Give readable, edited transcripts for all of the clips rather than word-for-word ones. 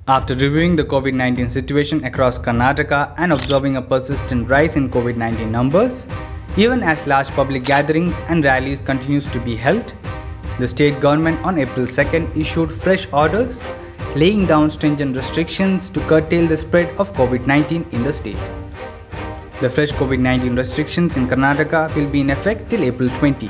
After reviewing the COVID-19 situation across Karnataka and observing a persistent rise in COVID-19 numbers, even as large public gatherings and rallies continues to be held, the state government on April 2nd issued fresh orders laying down stringent restrictions to curtail the spread of COVID-19 in the state. The fresh COVID-19 restrictions in Karnataka will be in effect till April 20.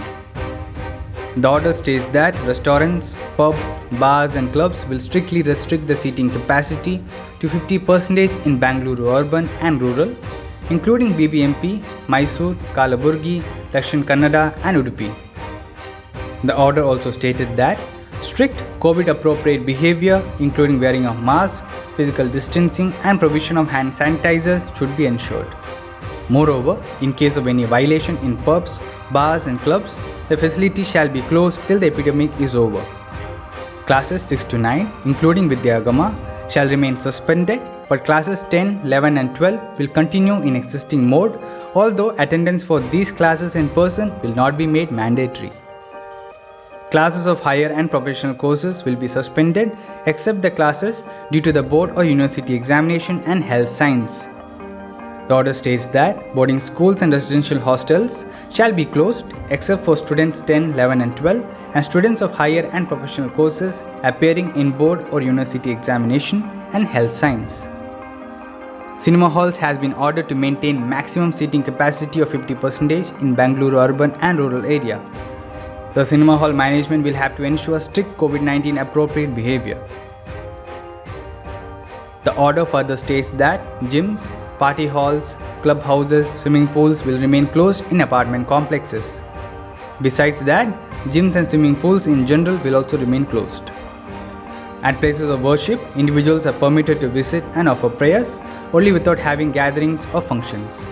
The order states that restaurants, pubs, bars and clubs will strictly restrict the seating capacity to 50% in Bangalore urban and rural, including BBMP, Mysore, Kalaburgi, Dakshin Kannada and Udupi. The order also stated that strict COVID-appropriate behavior, including wearing of masks, physical distancing and provision of hand sanitizers should be ensured. Moreover, in case of any violation in pubs, bars and clubs, the facility shall be closed till the epidemic is over. Classes 6 to 9, including Vidyagama, shall remain suspended, but classes 10, 11 and 12 will continue in existing mode, although attendance for these classes in person will not be made mandatory. Classes of higher and professional courses will be suspended except the classes due to the board or university examination and health science. The order states that boarding schools and residential hostels shall be closed except for students 10, 11 and 12 and students of higher and professional courses appearing in board or university examination and health science. Cinema halls has been ordered to maintain maximum seating capacity of 50% in Bangalore urban and rural area. The cinema hall management will have to ensure strict COVID-19 appropriate behavior. The order further states that gyms, party halls, clubhouses, swimming pools will remain closed in apartment complexes. Besides that, gyms and swimming pools in general will also remain closed. At places of worship, individuals are permitted to visit and offer prayers only without having gatherings or functions.